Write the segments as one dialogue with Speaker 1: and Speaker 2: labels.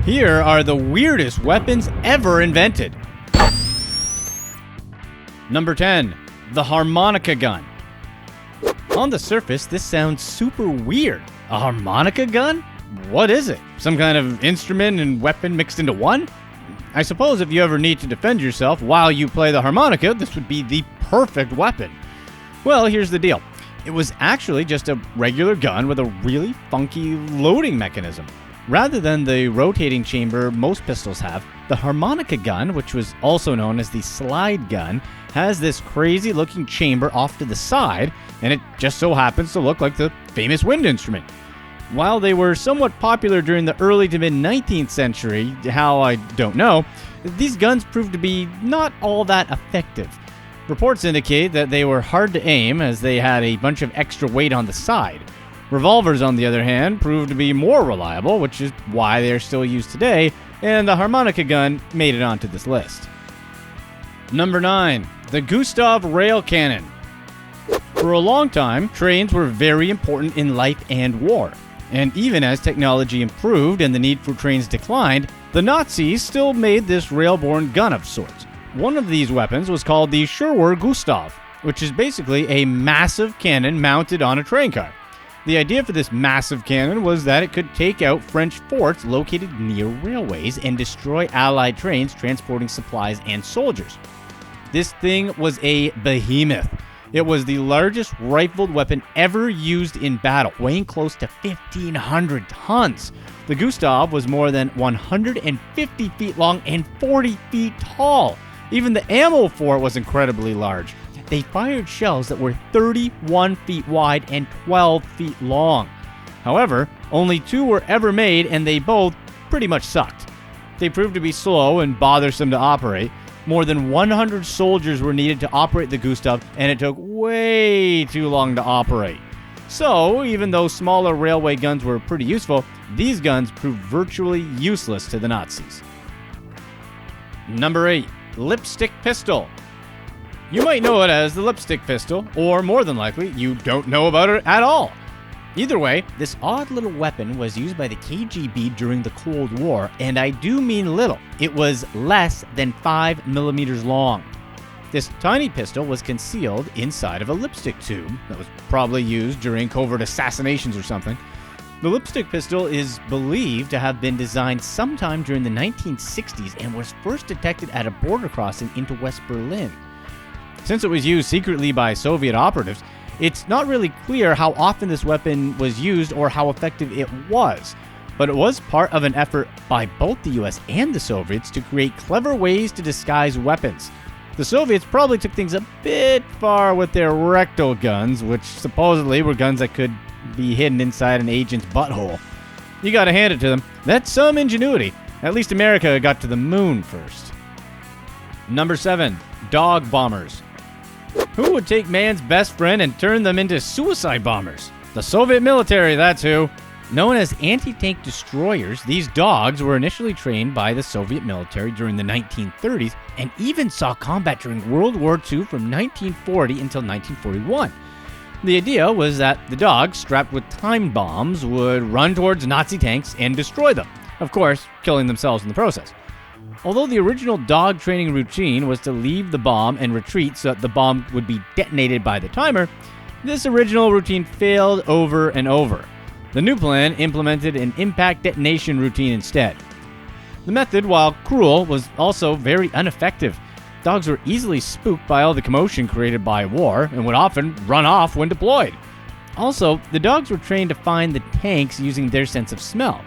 Speaker 1: Here are the weirdest weapons ever invented. Number 10. The Harmonica Gun. On the surface, this sounds super weird. A harmonica gun? What is it? Some kind of instrument and weapon mixed into one? I suppose if you ever need to defend yourself while you play the harmonica, this would be the perfect weapon. Well, here's the deal. It was actually just a regular gun with a really funky loading mechanism. Rather than the rotating chamber most pistols have, the harmonica gun, which was also known as the slide gun, has this crazy looking chamber off to the side, and it just so happens to look like the famous wind instrument. While they were somewhat popular during the early to mid 19th century, how I don't know, these guns proved to be not all that effective. Reports indicate that they were hard to aim as they had a bunch of extra weight on the side. Revolvers, on the other hand, proved to be more reliable, which is why they are still used today, and the harmonica gun made it onto this list. Number 9. The GUSTAV rail cannon. For a long time, trains were very important in life and war. And even as technology improved and the need for trains declined, the Nazis still made this railborne gun of sorts. One of these weapons was called the GUSTAV, which is basically a massive cannon mounted on a train car. The idea for this massive cannon was that it could take out French forts located near railways and destroy Allied trains transporting supplies and soldiers. This thing was a behemoth. It was the largest rifled weapon ever used in battle, weighing close to 1,500 tons. The GUSTAV was more than 150 feet long and 40 feet tall. Even the ammo for it was incredibly large. They fired shells that were 31 feet wide and 12 feet long. However, only 2 were ever made, and they both pretty much sucked. They proved to be slow and bothersome to operate. More than 100 soldiers were needed to operate the GUSTAV, and it took way too long to operate. So, even though smaller railway guns were pretty useful, these guns proved virtually useless to the Nazis. Number 8. Lipstick pistol. You might know it as the lipstick pistol, or more than likely, you don't know about it at all. Either way, this odd little weapon was used by the KGB during the Cold War, and I do mean little. It was less than 5 millimeters long. This tiny pistol was concealed inside of a lipstick tube that was probably used during covert assassinations or something. The lipstick pistol is believed to have been designed sometime during the 1960s and was first detected at a border crossing into West Berlin. Since it was used secretly by Soviet operatives, it's not really clear how often this weapon was used or how effective it was, but it was part of an effort by both the US and the Soviets to create clever ways to disguise weapons. The Soviets probably took things a bit far with their rectal guns, which supposedly were guns that could be hidden inside an agent's butthole. You gotta hand it to them. That's some ingenuity. At least America got to the moon first. Number 7. Dog bombers. Who would take man's best friend and turn them into suicide bombers? The Soviet military, that's who. Known as anti-tank destroyers, these dogs were initially trained by the Soviet military during the 1930s and even saw combat during World War II from 1940 until 1941. The idea was that the dogs, strapped with time bombs, would run towards Nazi tanks and destroy them, of course, killing themselves in the process. Although the original dog training routine was to leave the bomb and retreat so that the bomb would be detonated by the timer, this original routine failed over and over. The new plan implemented an impact detonation routine instead. The method, while cruel, was also very ineffective. Dogs were easily spooked by all the commotion created by war and would often run off when deployed. Also, the dogs were trained to find the tanks using their sense of smell.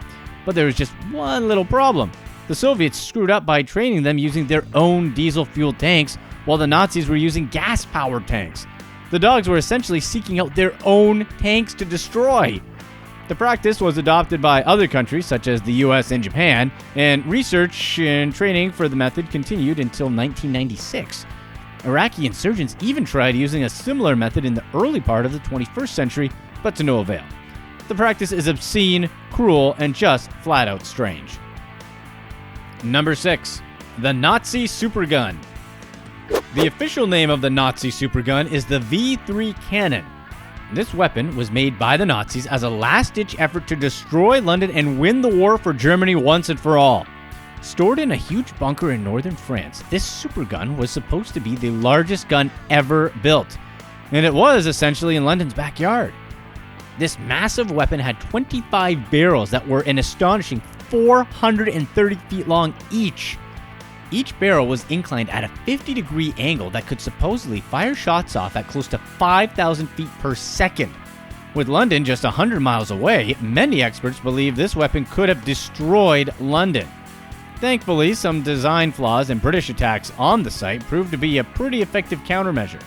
Speaker 1: But there was just one little problem. The Soviets screwed up by training them using their own diesel-fueled tanks, while the Nazis were using gas-powered tanks. The dogs were essentially seeking out their own tanks to destroy. The practice was adopted by other countries such as the US and Japan, and research and training for the method continued until 1996. Iraqi insurgents even tried using a similar method in the early part of the 21st century, but to no avail. The practice is obscene, cruel, and just flat-out strange. Number 6. The Nazi Supergun. The official name of the Nazi Supergun is the V3 cannon. This weapon was made by the Nazis as a last-ditch effort to destroy London and win the war for Germany once and for all. Stored in a huge bunker in northern France, this supergun was supposed to be the largest gun ever built, and it was essentially in London's backyard. This massive weapon had 25 barrels that were an astonishing 430 feet long each. Each barrel was inclined at a 50-degree angle that could supposedly fire shots off at close to 5,000 feet per second. With London just 100 miles away, many experts believe this weapon could have destroyed London. Thankfully, some design flaws and British attacks on the site proved to be a pretty effective countermeasure.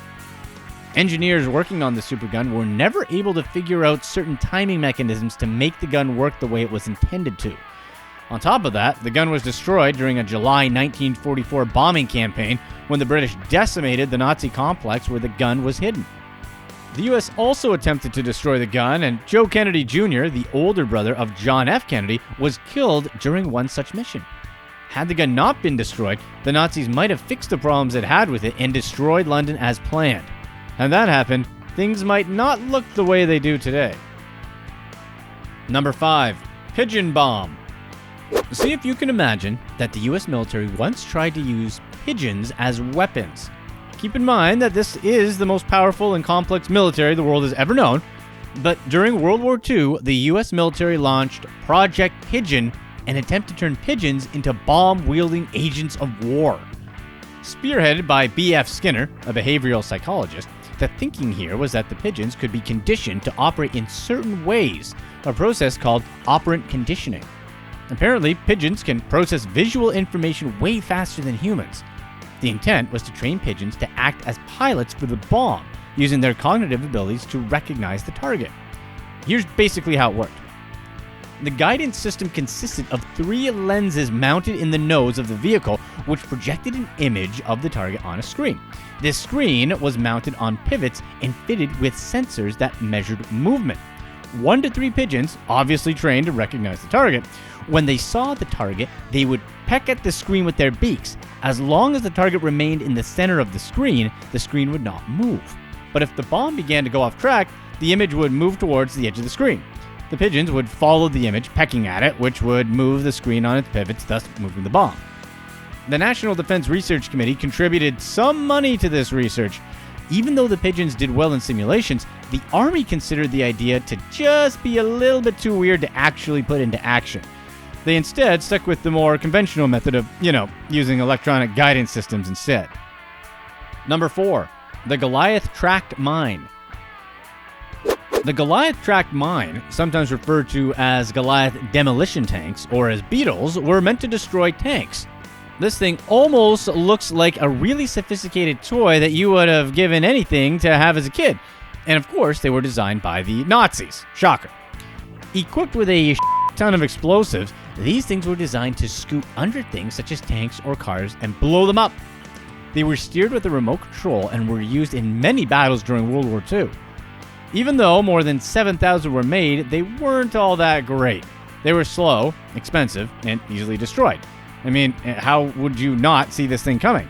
Speaker 1: Engineers working on the supergun were never able to figure out certain timing mechanisms to make the gun work the way it was intended to. On top of that, the gun was destroyed during a July 1944 bombing campaign when the British decimated the Nazi complex where the gun was hidden. The US also attempted to destroy the gun, and Joe Kennedy Jr., the older brother of John F. Kennedy, was killed during one such mission. Had the gun not been destroyed, the Nazis might have fixed the problems it had with it and destroyed London as planned. Had that happened, things might not look the way they do today. Number 5. Pigeon Bomb. See if you can imagine that the US military once tried to use pigeons as weapons. Keep in mind that this is the most powerful and complex military the world has ever known, but during World War II, the US military launched Project Pigeon, an attempt to turn pigeons into bomb-wielding agents of war. Spearheaded by B.F. Skinner, a behavioral psychologist, the thinking here was that the pigeons could be conditioned to operate in certain ways, a process called operant conditioning. Apparently, pigeons can process visual information way faster than humans. The intent was to train pigeons to act as pilots for the bomb, using their cognitive abilities to recognize the target. Here's basically how it worked. The guidance system consisted of 3 lenses mounted in the nose of the vehicle, which projected an image of the target on a screen. This screen was mounted on pivots and fitted with sensors that measured movement. 1 to 3 pigeons, obviously trained to recognize the target, when they saw the target, they would peck at the screen with their beaks. As long as the target remained in the center of the screen would not move. But if the bomb began to go off track, the image would move towards the edge of the screen. The pigeons would follow the image, pecking at it, which would move the screen on its pivots, thus moving the bomb. The National Defense Research Committee contributed some money to this research. Even though the pigeons did well in simulations, the Army considered the idea to just be a little bit too weird to actually put into action. They instead stuck with the more conventional method of, using electronic guidance systems instead. Number 4. The Goliath Tracked Mine. The Goliath tracked mine, sometimes referred to as Goliath demolition tanks or as beetles, were meant to destroy tanks. This thing almost looks like a really sophisticated toy that you would have given anything to have as a kid. And of course, they were designed by the Nazis. Shocker. Equipped with a ton of explosives, these things were designed to scoot under things such as tanks or cars and blow them up. They were steered with a remote control and were used in many battles during World War II. Even though more than 7,000 were made, they weren't all that great. They were slow, expensive, and easily destroyed. I mean, how would you not see this thing coming?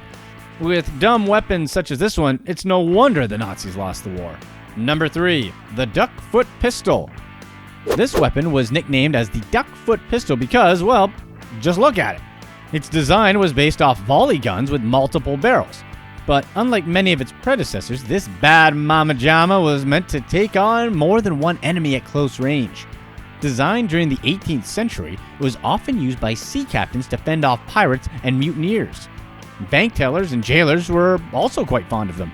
Speaker 1: With dumb weapons such as this one, it's no wonder the Nazis lost the war. Number 3. The Duck-Foot Pistol. This weapon was nicknamed as the Duck-Foot Pistol because, well, just look at it. Its design was based off volley guns with multiple barrels. But unlike many of its predecessors, this bad mama jama was meant to take on more than one enemy at close range. Designed during the 18th century, it was often used by sea captains to fend off pirates and mutineers. Bank tellers and jailers were also quite fond of them.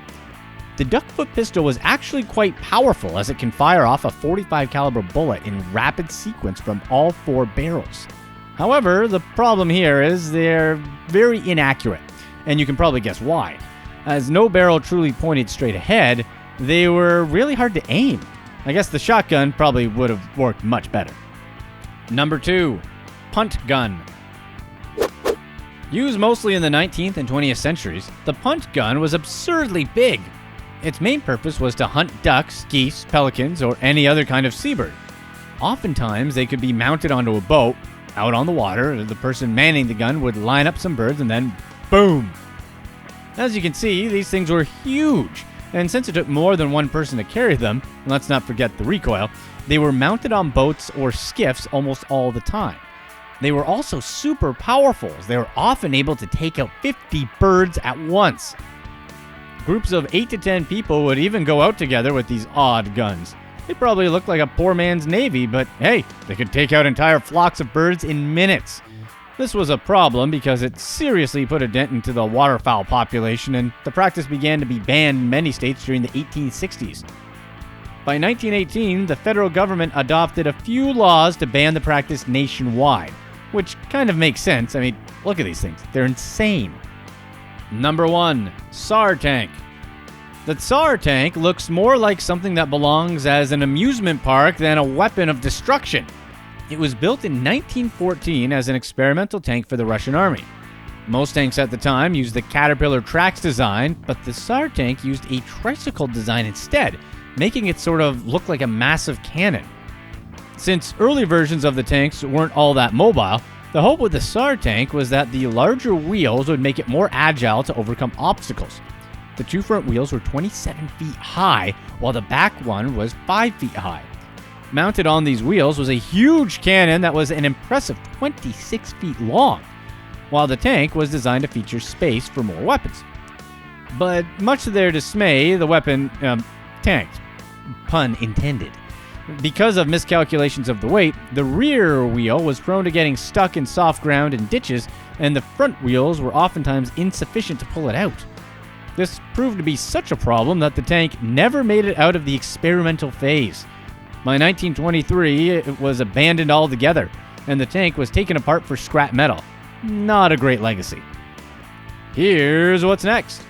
Speaker 1: The Duck-Foot pistol was actually quite powerful as it can fire off a .45 caliber bullet in rapid sequence from all 4 barrels. However, the problem here is they're very inaccurate, and you can probably guess why. As no barrel truly pointed straight ahead, they were really hard to aim. I guess the shotgun probably would have worked much better. Number 2. Punt Gun. Used mostly in the 19th and 20th centuries, the punt gun was absurdly big. Its main purpose was to hunt ducks, geese, pelicans, or any other kind of seabird. Oftentimes, they could be mounted onto a boat, out on the water. The person manning the gun would line up some birds and then boom! As you can see, these things were huge. and since it took more than one person to carry them, and let's not forget the recoil, they were mounted on boats or skiffs almost all the time. They were also super powerful, as they were often able to take out 50 birds at once. Groups of 8 to 10 people would even go out together with these odd guns. They probably looked like a poor man's navy, but hey, they could take out entire flocks of birds in minutes. This was a problem because it seriously put a dent into the waterfowl population, and the practice began to be banned in many states during the 1860s. By 1918, the federal government adopted a few laws to ban the practice nationwide, which kind of makes sense. I mean, look at these things. They're insane. Number 1. TSAR tank. The TSAR tank looks more like something that belongs as an amusement park than a weapon of destruction. It was built in 1914 as an experimental tank for the Russian army. Most tanks at the time used the Caterpillar Trax design, but the TSAR tank used a tricycle design instead, making it sort of look like a massive cannon. Since early versions of the tanks weren't all that mobile, the hope with the TSAR tank was that the larger wheels would make it more agile to overcome obstacles. The two front wheels were 27 feet high, while the back one was 5 feet high. Mounted on these wheels was a huge cannon that was an impressive 26 feet long, while the tank was designed to feature space for more weapons. But much to their dismay, the weapon tanked. Pun intended. Because of miscalculations of the weight, the rear wheel was prone to getting stuck in soft ground and ditches, and the front wheels were oftentimes insufficient to pull it out. This proved to be such a problem that the tank never made it out of the experimental phase. By 1923, it was abandoned altogether, and the tank was taken apart for scrap metal. Not a great legacy. Here's what's next.